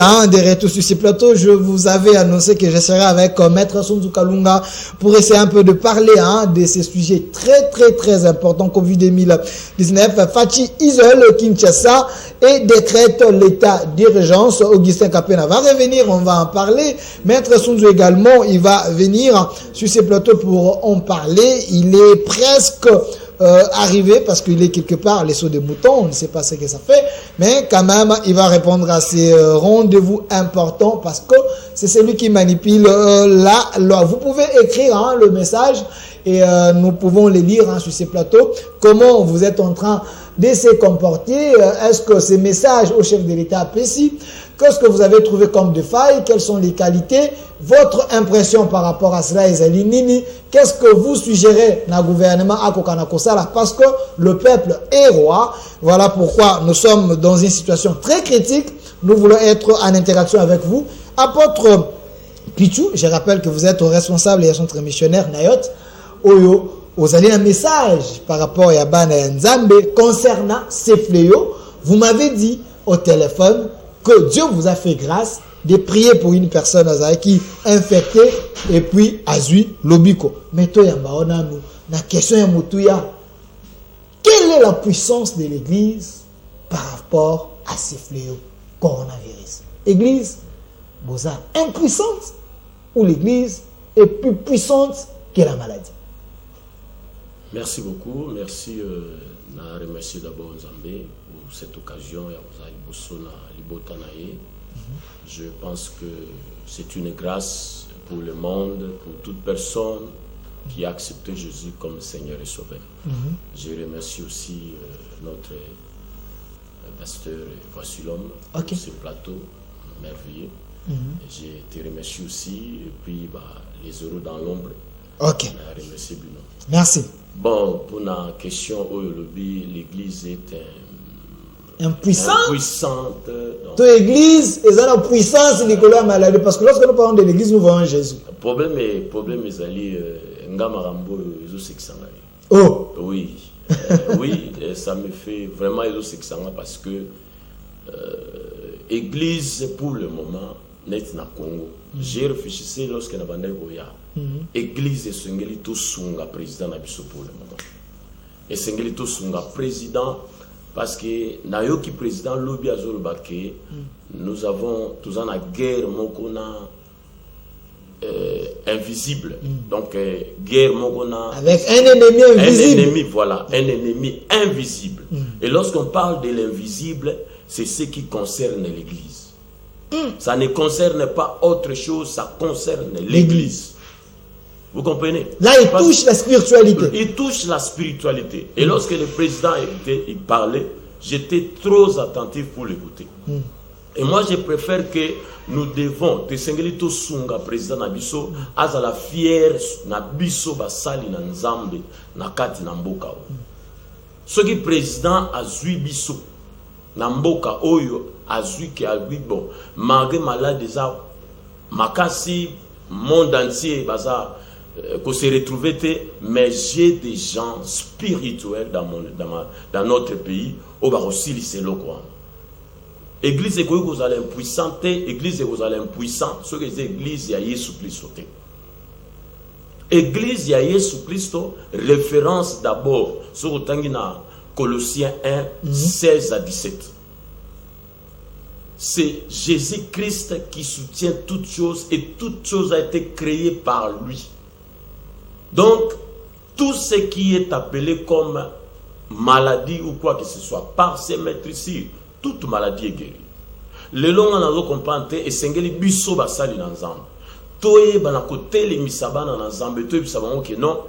de retour sur ce plateau. Je vous avais annoncé que je serai avec Maître Sunzu Kalunga pour essayer un peu de parler de ces sujets très importants Covid 2019. Fachi isole Kinshasa et décrète l'état d'urgence. Augustin Kapena va revenir, on va en parler. Maître Sunzu également, il va venir sur ce plateau pour en parler. Il est presque arrivé parce qu'il est quelque part les sauts de moutons, on ne sait pas ce que ça fait, mais quand même il va répondre à ces rendez-vous importants parce que c'est celui qui manipule la loi. Vous pouvez écrire le message et nous pouvons les lire sur ces plateaux. Comment vous êtes en train de se comporter? Est-ce que ces messages au chef de l'État apprécient? Qu'est-ce que vous avez trouvé comme des failles? Quelles sont les qualités? Votre impression par rapport à cela, Ezali Nini? Qu'est-ce que vous suggérez dans le gouvernement à Kokanakosala? Parce que le peuple est roi. Voilà pourquoi nous sommes dans une situation très critique. Nous voulons être en interaction avec vous. Apôtre Pichou, je rappelle que vous êtes responsable et centre missionnaire Nayot. Oyo, vous avez un message par rapport à Bana Nzambe concernant ces fléaux. Vous m'avez dit au téléphone que Dieu vous a fait grâce de prier pour une personne qui est infectée et puis azui lobiko. Mais toi, la question est quelle est la puissance de l'Église par rapport à ces fléaux coronavirus? Église, vous êtes impuissante ou l'Église est plus puissante que la maladie? Merci beaucoup. Merci. Je remercie d'abord Nzambe pour cette occasion. Je pense que c'est une grâce pour le monde, pour toute personne qui a accepté Jésus comme Seigneur et Sauveur. Je remercie aussi notre pasteur Voici-l'homme pour ce plateau merveilleux. Je te remercie aussi, et puis les heureux dans l'ombre. Ok. Remercie Bruno. Merci. Bon, pour la question, l'Église est impuissante. Toute Église est dans la puissance Nicolas maladie parce que lorsque nous parlons de l'Église, nous voyons Jésus. Le problème est allé Ngamarambo Sexanga. Oh. Oui. Oui, ça me fait vraiment Sexanga parce que Église pour le moment n'est na Congo. J'ai réfléchi lorsque na bandai boya. Église Sengeli to sunga président na biso pour le moment. Et Sengeli to sunga président parce que nayoki président lobi azolobake nous avons tous en la guerre mokona invisible. Donc guerre mokona avec un ennemi invisible. Un ennemi, voilà, un ennemi invisible. Et lorsqu'on parle de l'invisible, c'est ce qui concerne l'Église. Ça ne concerne pas autre chose, ça concerne l'Église. Vous comprenez? Là, il touche la spiritualité. Il touche la spiritualité. Et lorsque le président il parlait, j'étais trop attentif pour l'écouter. Et moi, je préfère que nous devons, Tessengelito Sunga, président Nabiso, azala fier, Nabiso basali na Nzambe, na kati na mboka. Ce qui président a zui biso, na mboka oyo, a zui ki a zui bon, malgré malade déjà, makasi, monde entier, baza, qu'on se retrouve, mais j'ai des gens spirituels dans notre pays, au Barosili, c'est le quoi. Église est vous allez impuissante, église est vous allez impuissant, ce que c'est église, il y a Jésus Christ. Église, il y a Jésus Christ, référence d'abord sur Colossiens 1, 16 à 17. C'est Jésus-Christ qui soutient toutes choses et toute chose a été créée par lui. Donc, tout ce qui est appelé comme maladie ou quoi que ce soit, par ces maîtres ici, toute maladie est guérie. Le long on a compris et sengeli biso basali na nzambe. Toye bana côté les misabana na nzambe toye bisabana que non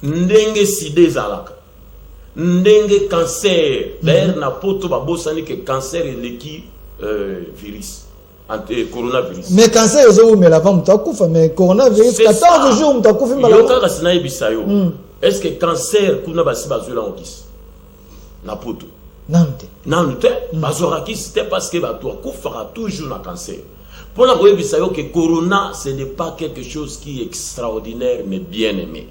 ndenge sida zalaka. Ndenge cancer, d'ailleurs na poto babosani que cancer est l'équi virus. Coronavirus. Mais cancer est où mais l'avant mutakufa mais coronavirus 14 jours mutakufa mais yoka sina ibisayo. Est-ce que cancer kuna basi bazula okis? Na poto. Non, c'était parce que tu fera toujours un cancer. Pour la que Corona, ce n'est pas quelque chose qui est extraordinaire, mais bien aimé.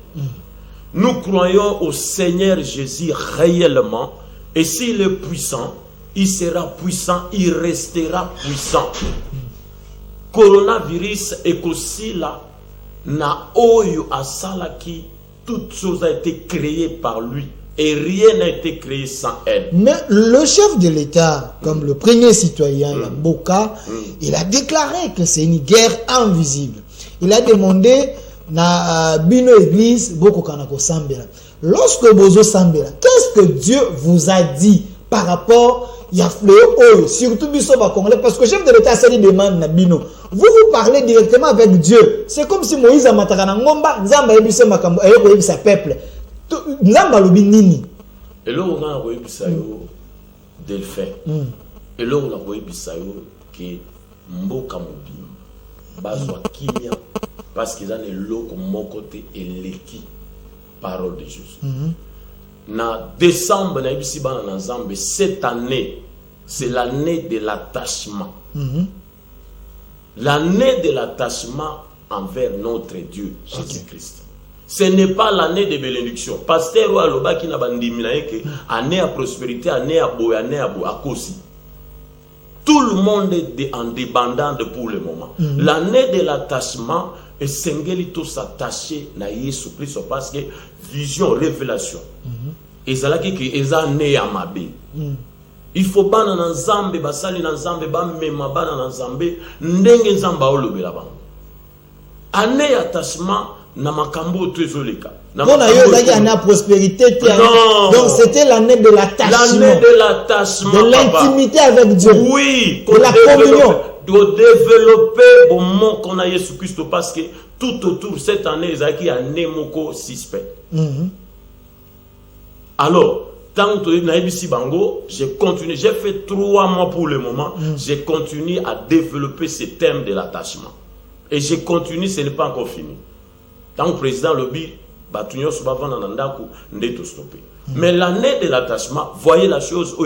Nous croyons au Seigneur Jésus réellement, et s'il est puissant, il sera puissant, il restera puissant. Coronavirus est aussi là, na oyo asalaki, toute chose a été créée par lui et rien n'a été créé sans elle. Mais le chef de l'État, comme le premier citoyen, Boka, il a déclaré que c'est une guerre invisible. Il a demandé na bino église boko kanako sambela. Lorsque bozo sambela, qu'est-ce que Dieu vous a dit par rapport ya fléau, surtout biso ba congolais, parce que le chef de l'État s'est dit demande na bino. Vous parlez directement avec Dieu. C'est comme si Moïse a matakana ngomba, nzamba yebise makambo, ayeko yebisa peuple. Nzamba lobi nini? Et là on a yebisa yo Delphin. Et là on a yebisa yo que mboka mobima bazwa kimia parce qu'ils ont le loko mokote et l'équipe parole de Jésus. Na décembre na yebisi bana na Nzambe, cette année c'est l'année de l'attachement. L'année de l'attachement envers notre Dieu, Jésus-Christ. Ce n'est pas l'année de bénédiction. Pasteur ou aloba qui n'a bandimi na yeke, année à prospérité, année à boy, année à kosi. Tout le monde est en débandade pour le moment. L'année de l'attachement est sengeli s'attacher na Yesu Christ parce que vision, révélation. Et ça là qui est année à mabe. Il faut bana na Nzambe basali na Nzambe ba mema bana na Nzambe ndenge Nzamba olobela bango. Année attachement na makambo tezoleka. On a eu l'année à prospérité. Donc c'était l'année de l'attachement. L'année de l'attachement. De l'intimité avec Dieu. Oui. De la communion. De développer au monde qu'on a Jésus Christ parce que tout autour cette année ezaki année moko suspect. Alors tant que j'ai continué, j'ai fait 3 mois pour le moment, j'ai continué à développer ce thème de l'attachement. Et j'ai continué, ce n'est pas encore fini. Tant que le président Lobi, mais l'année de l'attachement, voyez la chose au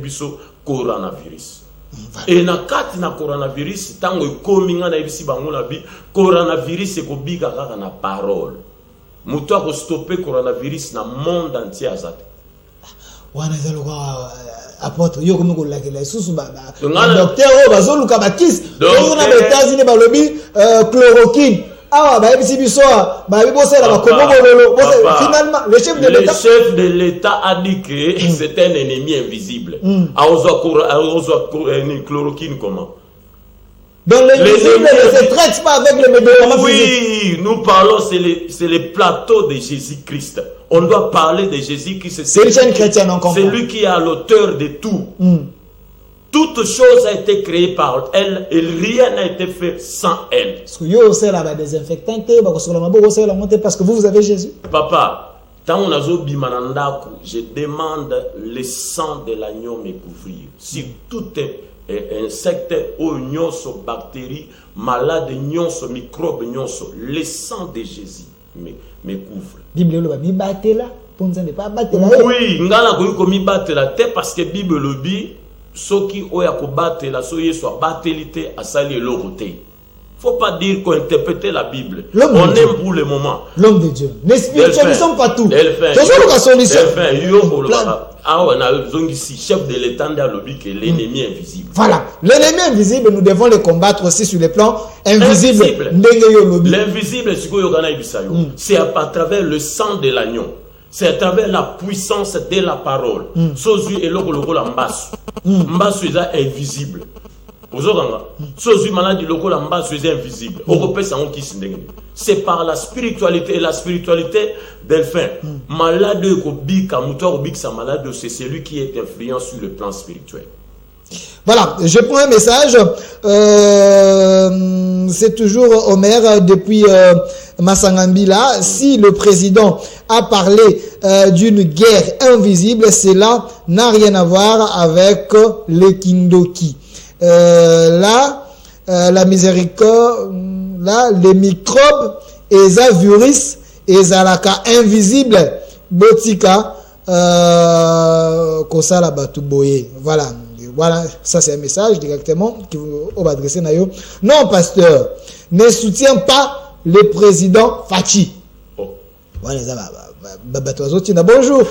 biso coronavirus. Et na kati na coronavirus, tant que kominga na ibisi bango na bi, coronavirus c'est ko biga kaka na parole. Muto ko stopper coronavirus na monde entier azate. Wana zalwa apôtre yo comme ko lakela susu ba docteur o bazoluka bakis donc na États-Unis balobi chloroquine ah ba ebisi biso ba bibosela ba komongololo finalement le chef de l'État a dit que c'est un ennemi invisible. A ozo chloroquine comment? Donc l'invisible ne se traite pas avec le médicament. Oui, nous parlons, c'est le plateau de Jésus-Christ. On doit parler de Jésus-Christ. C'est une chaîne chrétienne, on comprend. C'est lui qui est l'auteur de tout. Toute chose a été créée par elle et rien n'a été fait sans elle. Parce que vous avez Jésus. Papa, tant on a bimanandaku, je demande le sang de l'agneau me couvrir. Si tout est insecte, nyonso, bactéries, malade, nyonso, microbe, nyonso, le sang de Jésus me couvre. Oui, ngana komi batela te parce que Bible le dit, soki oya ko batela so yeso batelité a sali lokote. Faut pas dire qu'on interprète la Bible. On aime pour le moment. L'homme de Dieu. Les spirituels ne sont pas tout. Toujours la solution. Chef de l'État a lobby que l'ennemi invisible. Voilà. L'ennemi invisible, nous devons le combattre aussi sur le plan invisible. L'invisible, c'est à travers le sang de l'agneau. C'est à travers la puissance de la parole. Sozu et loko la mbasu. Mbasu est invisible. Invisible. C'est par la spiritualité et la spiritualité Delphin. Malade c'est celui qui est influent sur le plan spirituel. Voilà, je prends un message. C'est toujours Omer depuis Massangambila. Si le président a parlé d'une guerre invisible, cela n'a rien à voir avec les Kindoki. Là, la miséricorde, là, les microbes et les virus et les alaka invisibles, botika, kosala batuboye. Voilà. Voilà, ça c'est un message directement qui va adresser Nayo. Non, pasteur, ne soutient pas le président Fachi. Voilà, ça va. Bonjour,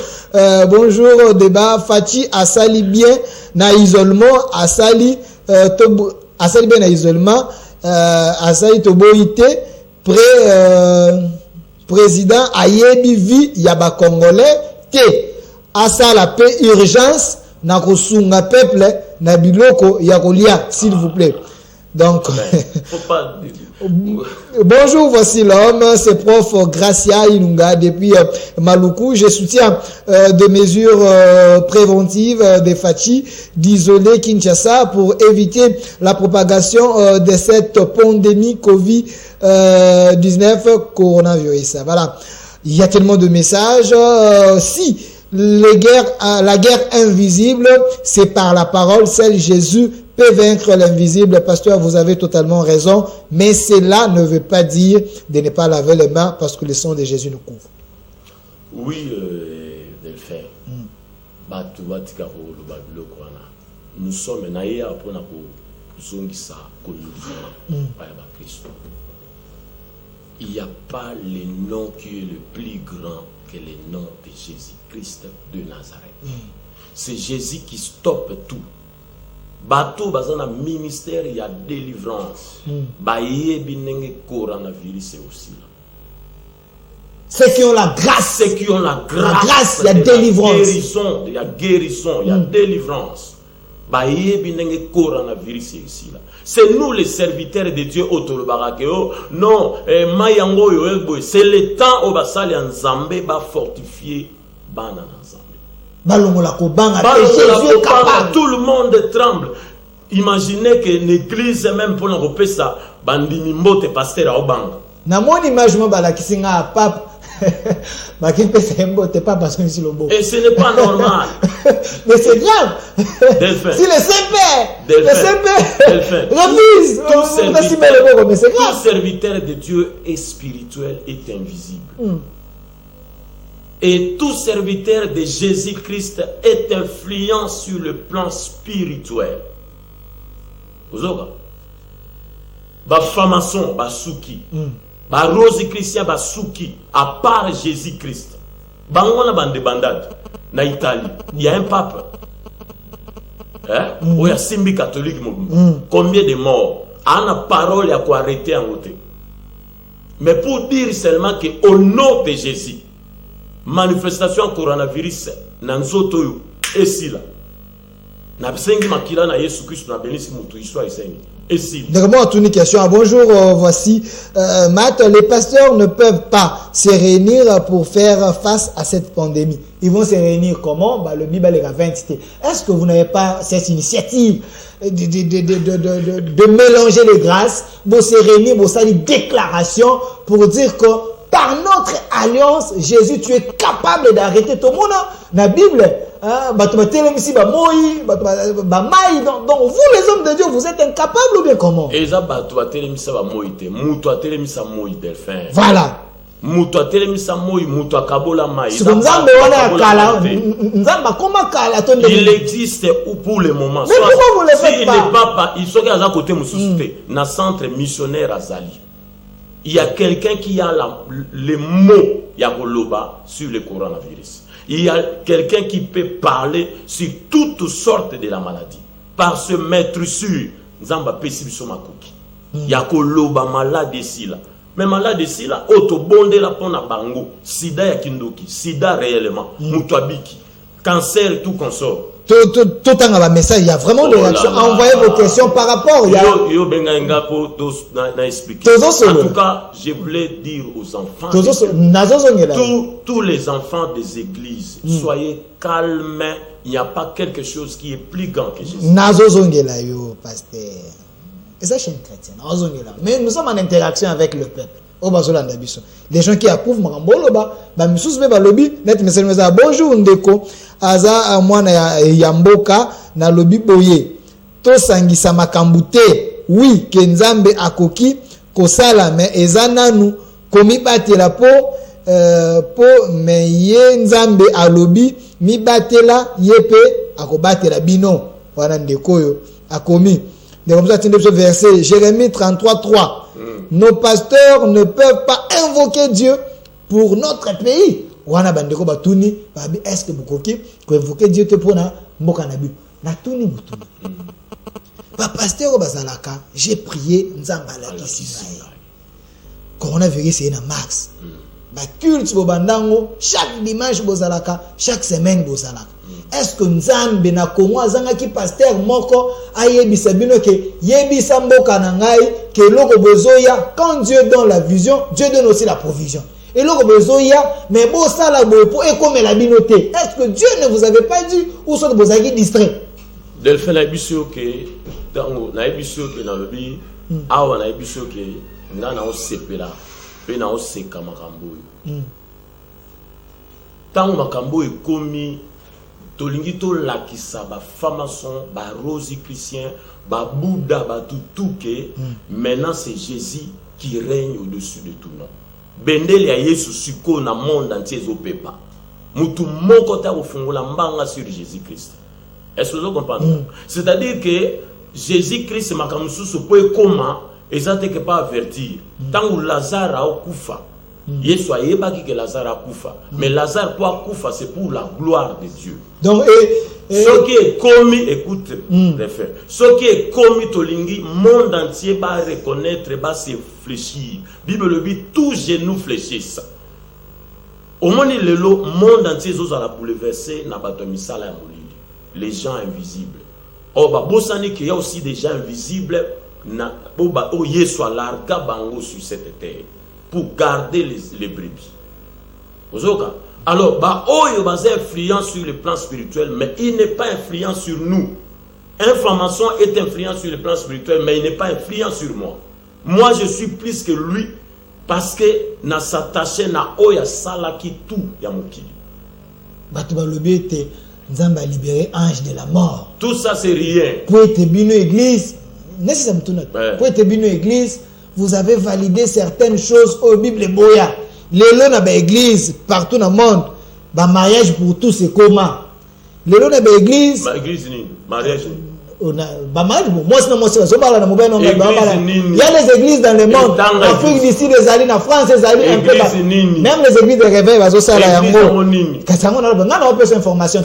bonjour débat. Fachi Asali bien na isolement, Asali bien na isolement, Asali Toboite président Ayebi vi yaba congolais te asala pe urgence na kosunga peuple na biloko ya kolia s'il vous plaît. Donc faut pas... Bonjour, voici l'homme, c'est prof Gracia Ilunga depuis Maluku. Je soutiens des mesures préventives des Fachi d'isoler Kinshasa pour éviter la propagation de cette pandémie Covid-19 coronavirus. Voilà, il y a tellement de messages. Si la guerre invisible, c'est par la parole, seul Jésus peut vaincre l'invisible. Pasteur, vous avez totalement raison, mais cela ne veut pas dire de ne pas laver les mains parce que le sang de Jésus nous couvre. Oui, de le faire. Nous sommes naïa pour il n'y a pas le nom qui est le plus grand que le nom de Jésus-Christ de Nazareth. C'est Jésus qui stoppe tout. Bateau bazana ministère il y a délivrance. Baye binenge coronavirus aussi là. Ceux qui ont la grâce, il y a délivrance. Il y a guérison, il y a délivrance. Baye binenge coronavirus aussi là. C'est nous les serviteurs de Dieu autolobarakeo. Non, mayango yo c'est le temps où basali nzambe ba fortifier bana nzambe. Tout le monde tremble. Imaginez que l'église même pour l'Europe ça bandini mbote pasteur obanga. Na mon image mo bala kisinga pape. Et ce n'est pas normal. Mais c'est grave. Si le Saint-Père refuse, tout serviteur de Dieu est spirituel, est invisible. Et tout serviteur de Jésus-Christ est influent sur le plan spirituel. Vous avez ba famason, ba souki, ba rose christian, ba souki, à part Jésus-Christ. Bangona bande bandade, na Italie, il y a un pape. Il y a Simbi catholique. Combien de morts? On a parole à quoi arrêter en côté. Mais pour dire seulement qu'au nom de Jésus, manifestation coronavirus nanzoto esi la na bisengi makila na Yesu Christ na benisi mutu iswa isengi esi. D'accord, une question. Bonjour, voici Matt, les pasteurs ne peuvent pas se réunir pour faire face à cette pandémie. Ils vont se réunir comment? Le Bible est à 20. Est-ce que vous n'avez pas cette initiative de mélanger les grâces, pour se réunir, pour faire une déclaration pour dire que par notre alliance, Jésus, tu es capable d'arrêter tout le monde. Dans la Bible, donc vous les hommes de Dieu, vous êtes incapables ou bien comment? Voilà. Il existe pour le moment. Mais pourquoi vous le faites pas? Il sont à côté dans le centre missionnaire Azali. Il y a quelqu'un qui a les mots Yakoloba sur le coronavirus. Il y a quelqu'un qui peut parler sur toutes sortes de la maladie. Par ce maître sûr, Zamba Pessi Somakoki. Yakoloba malade ici là. Mais malade ici là, autobonde la pona bango. Sida yakindoki, sida réellement, mutwabiki, cancer tout consort. Tout un message, il y a vraiment des réactions. Envoyez vos questions par rapport. En tout cas, je voulais dire aux enfants, tous les enfants des églises, soyez calmes. Il n'y a pas quelque chose qui est plus grand que Jésus. Pasteur. Et ça, c'est une chrétienne. Mais nous sommes en interaction avec le peuple. Les gens qui approuvent bonjour Ndeko aza mwana ya mboka na lobi boye to sangisa makambute oui ke nzambe akoki kosala me ezananu komibatela po me ye nzambe alobi mibatela yepe akobatela bino wana ndeko yo akomi de comme ça ce verset Jérémie 33:3. Nos pasteurs ne peuvent pas invoquer Dieu pour notre pays. wana bandeko batuni babi est-ce que bukoki ko invoquer Dieu te pona mboka na bi na tuni mutuni ba pasteur bazalaka j'ai prié nzamba la kisina coronavirus est na max ba culte bo bandango chaque dimanche bozalaka chaque semaine bozalaka est-ce que nzambe na Congo azanga ki pasteur moko ayebisa bino ke yebisa mboka na ngai ke loko bozoya quand Dieu donne la vision Dieu donne aussi la provision et loko bozoya mais bo sala bo pour et comme la binoté est-ce que Dieu ne vous avait pas dit ou soit bozaki distrait Delphin na biso ke tango na biso ke na lobi awa na biso ke ngana o sepela pe na o seka makambo tango makambo ekomi tolingi to lakisa ba famason ba rosi chrétien ba bouddha ba tutuke maintenant c'est Jésus qui règne au-dessus de tout nom bendele ya Yesu siko na monde entier zopepa mutu moko ta ofungola mbanga sur Jésus-Christ. Est-ce que vous comprenez? C'est-à-dire que Jésus-Christ makamususu po ekoma ezate ke pas avertir tango Lazare a okufa Yesu ayebaki que Lazare a kufa mais Lazare po akufa c'est pour la gloire de Dieu. Donc ce qui est commis, écoute, ce qui est commis, tolingi, monde entier va reconnaître, va se fléchir. Bible le dit, tous genoux fléchissent. Au moment où le monde entier va la bouleverser, n'a pas de misala les gens invisibles. Oh, bah, bosani qu'il y a aussi des gens invisibles, n'a pas oh Yesu larga bango sur cette terre pour garder les brebis. Ozoka. Alors, il est influent sur le plan spirituel, mais il n'est pas influent sur nous. Un franc-maçon est influent sur le plan spirituel, mais il n'est pas influent sur moi. Moi, je suis plus que lui, parce que na s'attaché na oya salaki tout ya mokili. Batuba lobi ete Nzamba a libéré ange de la mort. Tout ça, c'est rien. Pour être bino église, pour être bino église, vous avez validé certaines choses au Bible boya. Les lois dans l'église partout dans le monde, bah mariage pour tous c'est comment. Les lois dans l'église. L'église ni mariage. Bah mariage pour moi c'est moi c'est pas là dans mon il y a les églises dans le monde. En Afrique d'ici les alliés en France les alliés un peu même les églises de réveil vas ça là yango. Qu'est-ce qu'on a besoin on peut cette information.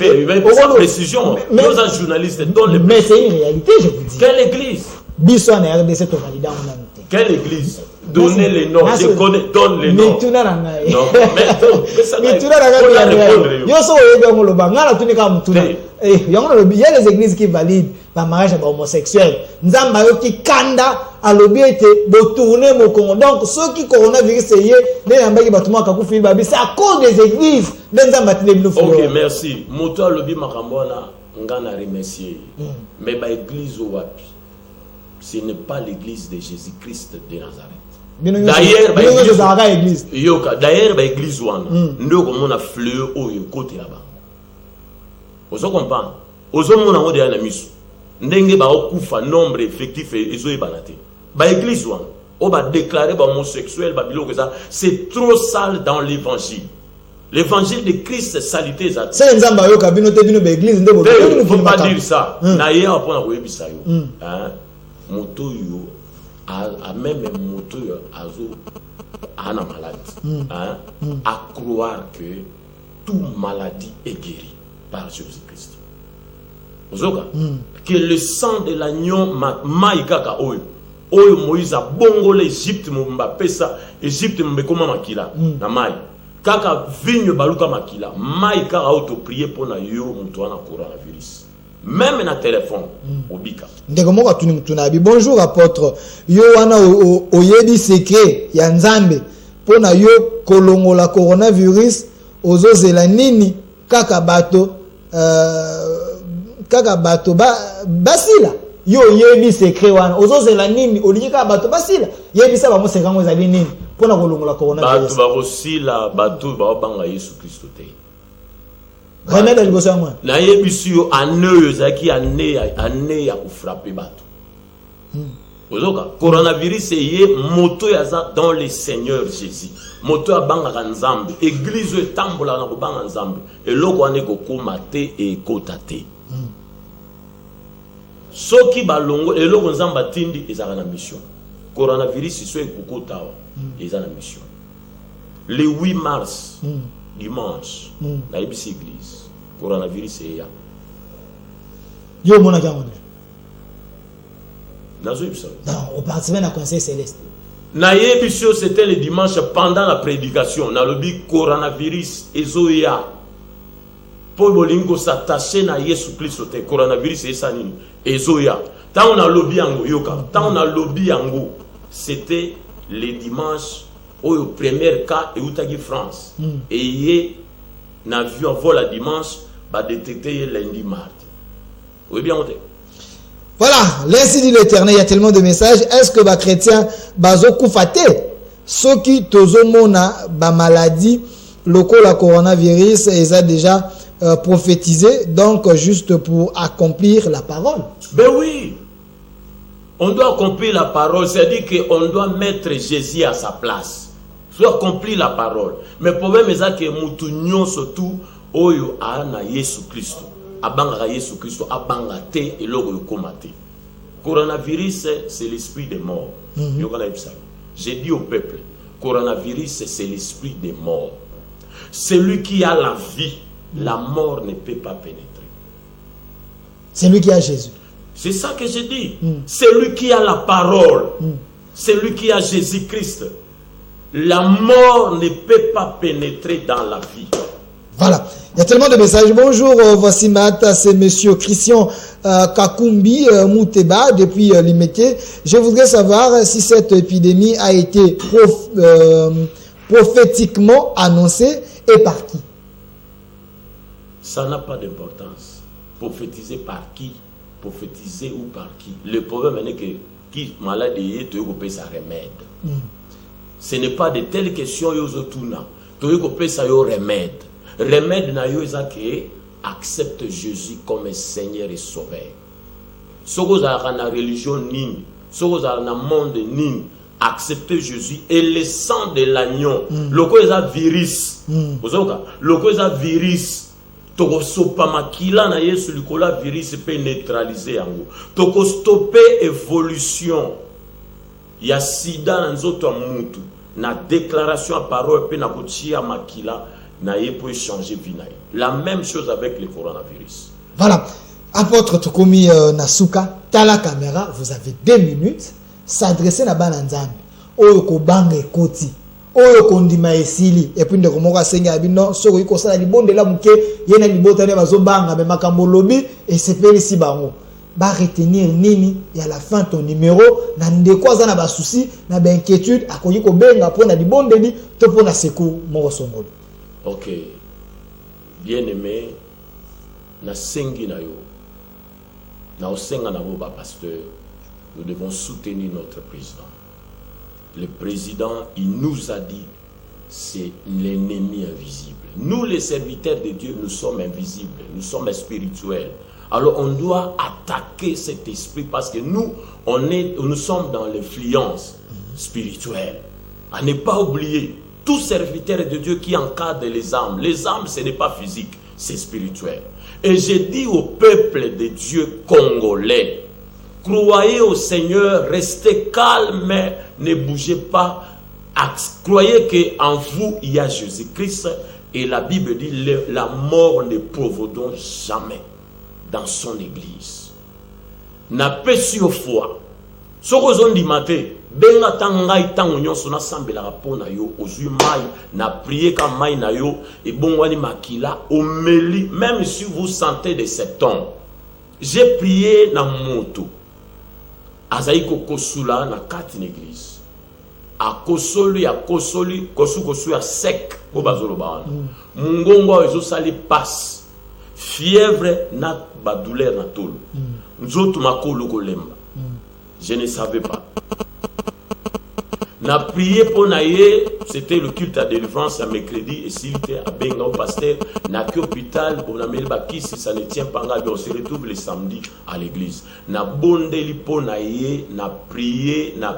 Précision. Nous les journalistes donne les. Mais c'est une réalité je vous dis. Quelle église? Biso na RDC to valida on a. Quelle église? Donnez les noms, je connais, donne les noms. Non, mais ça va. Il y a les églises qui valident le mariage homosexuel. Nzamba yoki kanda alobi ete botourner mo Congo. Donc ceux qui coronavirus c'est à cause des églises. Ok, merci. Moto alobi makambona ngana remercier. Mais ba église au wapi? Ce n'est pas l'église de Jésus-Christ de Nazareth. D'ailleurs, l'église nous on a fleur au côté là-bas. Vous comprenez? Vous avez un ami. Ndenge ba okufa nombre effectif ezo ebanate. Ba église on va déclarer ba homosexuel ba biloko ça c'est trop sale dans l'évangile. L'évangile de Christ c'est salité ça. C'est nzamba yo kabino te bino ba église ndebo. Faut pas dire ça. Na ye apona ko yebisa yo. Hein? Moto yo a même moto azo ana maladie à croire que toute maladie est guérie par Jésus-Christ. Ozoka que le sang de l'agneau maïkaka oyo Moïse a bongo l'Égypte mbapesa Égypte mbekoma makila na mai kaka vigne baluka makila maïkaka auto prier pour na yo moto na coronavirus. Même na téléphone obika ndeko moko tunabi bonjour apôtre yo wana oyebi secret ya nzambe pona yo kolongola coronavirus ozozela nini kaka bato basila yo yebi secret wana ozozela nini olingi kaka bato basila yebisa ba mosekango ezali nini pona kolongola coronavirus bato bakosila bato babanga Yesu Kristo te. Remède liboso yango. Na yebisi yo aneyo zaki ane ya kufraper bato. Ozoka coronavirus ye moto yaza dans le Seigneur Jésus. Moto abanga nzambe, église etambola na kobanga nzambe. Eloko ane kokoma te e kotate. Soki balongo eloko nzamba tindi ezaka na mission. Coronavirus so ekokota eza na mission. Le 8 mars dimanche na ebisi église coronavirus eya yo mona kango nazo ebisa non on participe na conseil céleste na ebisio c'était le dimanche pendant la prédication na lobi coronavirus ezoya po bolingo s'attacher na Yesu Kristo te coronavirus esa nini ezoya tant on a lobby yango yoka tant on a lobby yango c'était le dimanche au premier cas et outaki France et yé na vu en vol la dimanche ba détecter lundi mardi oui bien monté. Voilà, l'ainsi dit l'Éternel, il y a tellement de messages. Est-ce que les chrétiens bazo koufate ceux qui tozomona ba maladie locale la coronavirus ils ont déjà prophétisé donc juste pour accomplir la parole. Ben oui. On doit accomplir la parole, c'est-à-dire qu'on doit mettre Jésus à sa place. On doit accomplir la parole. Mais le problème c'est que nous surtout oyo ana Yesu Christo. Abanga Yesu Christo abanga te et logo yokomate. Coronavirus c'est l'esprit des morts. J'ai dit au peuple, coronavirus c'est l'esprit des morts. Celui qui a la vie, la mort ne peut pas pénétrer. C'est lui qui a Jésus. C'est ça que j'ai dit. C'est lui qui a la parole. C'est lui qui a Jésus-Christ. La mort ne peut pas pénétrer dans la vie. Voilà. Il y a tellement de messages. Bonjour, voici Mata, c'est monsieur Christian Kakumbi Mouteba depuis Limete. Je voudrais savoir si cette épidémie a été prophétiquement annoncée et par qui. Ça n'a pas d'importance. Prophétiser par qui? Prophétiser ou par qui? Le problème est que qui malade est, tu peux sa remède. Ce n'est pas de telles questions yozotuna. Tu peux sa remède. Remède na yo que accepte Jésus comme Seigneur et Sauveur. Ce que dans la religion nini, ce que dans le monde nini, accepter Jésus et le sang de l'agneau. Le ko eza virus. Le ko eza virus. Toko sopa makila na Yesu likola virus peut neutraliser yango. Toko stopper évolution. Ya sida na nzoto mutu. Na déclaration à parole pe na kotia makila na ye peut changer vie na ye. La même chose avec le coronavirus. Voilà. Apôtre Tokomi Nasuka, t'as la caméra, vous avez 2 minutes. S'adresser na bananzambi. Oyo ko banga ekoti. Oyo kondima esili et puis ndeko moko asenga bino soko iko sala libonde la muke yena libota ne bazo banga me makambo lobi et sepeli si bango ba retenir nini et à la fin ton numéro na ndeko azana ba souci na ba inquiétude akoyi ko benga pona libonde ni to pona secours moko songolo. OK. Bien aimé na sengi na yo na osenga na ba pasteur, nous devons soutenir notre président. Le président, il nous a dit, c'est l'ennemi invisible. Nous, les serviteurs de Dieu, nous sommes invisibles, nous sommes spirituels. Alors, on doit attaquer cet esprit parce que nous sommes dans l'influence spirituelle. À ne pas oublier, tout serviteur de Dieu qui encadre les âmes, ce n'est pas physique, c'est spirituel. Et j'ai dit au peuple de Dieu congolais, croyez au Seigneur, restez calme, ne bougez pas. Croyez qu'en vous, il y a Jésus-Christ. Et la Bible dit, la mort ne provoque jamais dans son église. N'a pas sur foi. Ce que vous dit maté, benga tangai tango nyonso na sambela rapona yo, ozui mai, na prier ka mai na yo, et bon wani makila, omeli, même si vous sentez des septembres. J'ai prié na moto. Azaïko kosula na kati l'église. A kosoli, kosu ya sec ko bazolo ba. Mungongo ezo sali passe. Fièvre na ba douleur na tolo. Nzoto makolo kolemba. Je ne savais pas. Na prié pour naïe, c'était le culte à délivrance à mercredi et s'il était à Benga au pasteur, na qui hôpital, on a mis le baki si ça ne tient pas, on se retrouve le samedi à l'église. Na bondeli pour naïe, na prié, na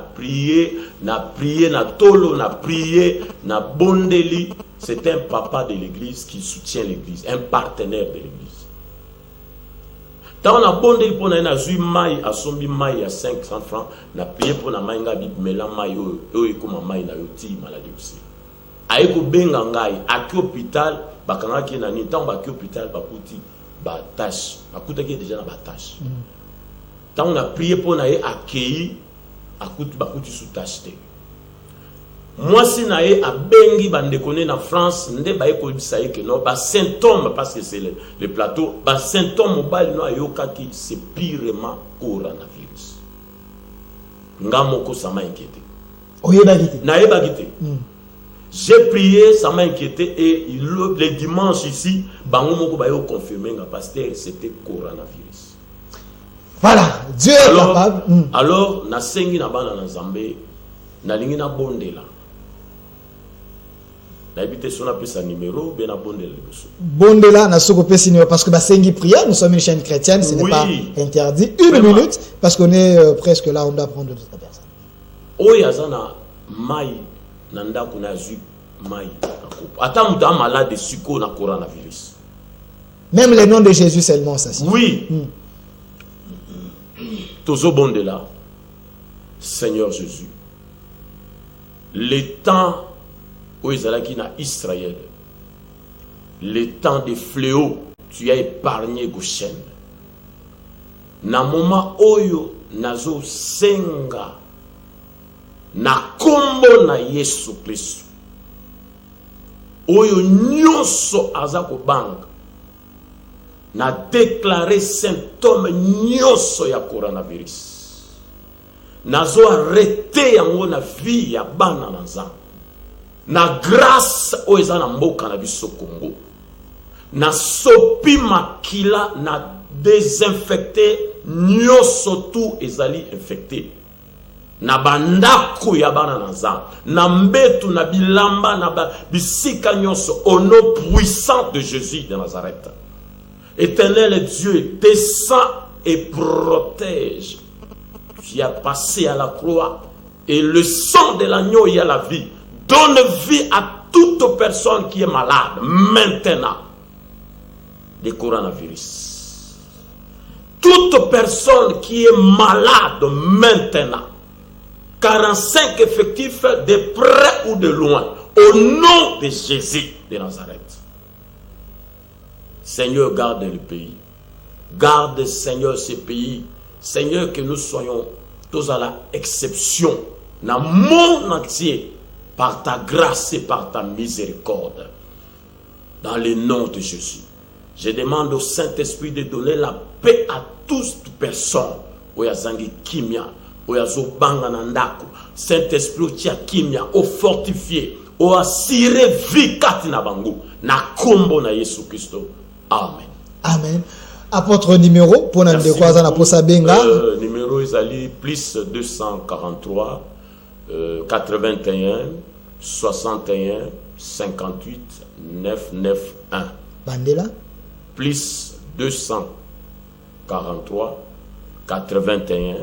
tolo, na prié, na bondeli. C'est un papa de l'église qui soutient l'église, un partenaire de l'église. Tant on a bondé pour na zui mai à sombi mai à 500 francs, na payé pour na mainga bib mela mai eux comme mai na yoti maladie aussi. aiko benga ngai aki hôpital bakanga ki nani tant ba ki hôpital bakuti ba tâche bakuta ki déjà na ba tâche tant on a prié pour na accueillir akuti bakuti sous tâche te moi si na abengi bande connaît na France nde ba ko bisa que non ba symptômes parce que c'est le plateau ba symptômes mobile no ayoka ki c'est purement coronavirus ngamoko ça m'a inquiété j'ai prié, ça m'a inquiété et le dimanche ici, Bango Bayo confirmé parce que c'était coronavirus. Voilà, Dieu est capable. Alors, na sengi na bana na Zambé, na lingi na bondela. Na habité son appel sa numéro, ben na bondela. Bondela na soko pesi numéro parce que ba sengi prière, nous sommes une chaîne chrétienne, ce n'est pas interdit. Une minute parce qu'on est presque là, on doit prendre d'autres personnes. Oyazana mai nanda kuna zu mai ata muta malade de suko na coronavirus. Même le nom de Jésus seulement ça. Oui. Tozo bondela. Seigneur Jésus. Le temps où Israël na Israël. Le temps des fléaux, tu as épargné Goshen. Na moment oyo nazo senga na kombo na Yesu Kristo oyo nyonso azako banga na déclarer symptômes nyonso ya coronavirus nazo arrêter yango na vie ya bana na Nzambe na grâce oyo eza na mboka na biso Congo na sopi makila na désinfecter nyonso tout ezali infecté na bandako ya bana na Nzambe na mbetu na bilamba na bisika nyonso au nom puissant de Jésus de Nazareth. Éternel Dieu, descend et protège. Tu as passé à la croix et le sang de l'agneau y a la vie. Donne vie à toute personne qui est malade maintenant du coronavirus. Toute personne qui est malade maintenant. 45 effectifs de près ou de loin, au nom de Jésus de Nazareth. Seigneur, garde le pays. Garde, Seigneur, ce pays. Seigneur, que nous soyons tous à la exception, dans le monde entier, par ta grâce et par ta miséricorde. Dans le nom de Jésus. Je demande au Saint-Esprit de donner la paix à toutes personnes. Oyazangi Kimia. Oyazo banga nandako Saint-Esprit tia kimia o fortifié o assuré vie katina bango na kombo na Yesu Kristo. Amen. Amen. Apôtre numéro pour na ndekwaza na posa benga numéro ezali plus 243 81 61 58 991 bandela plus 243 81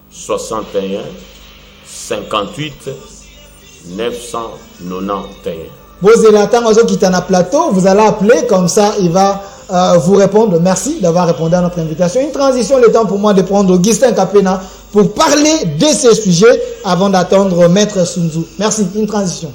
61 58 991. Vous allez plateau, vous allez appeler comme ça, il va vous répondre. Merci d'avoir répondu à notre invitation. Une transition, le temps pour moi de prendre Augustin Kapena pour parler de ces sujets avant d'attendre Maître Sunzu. Merci, une transition.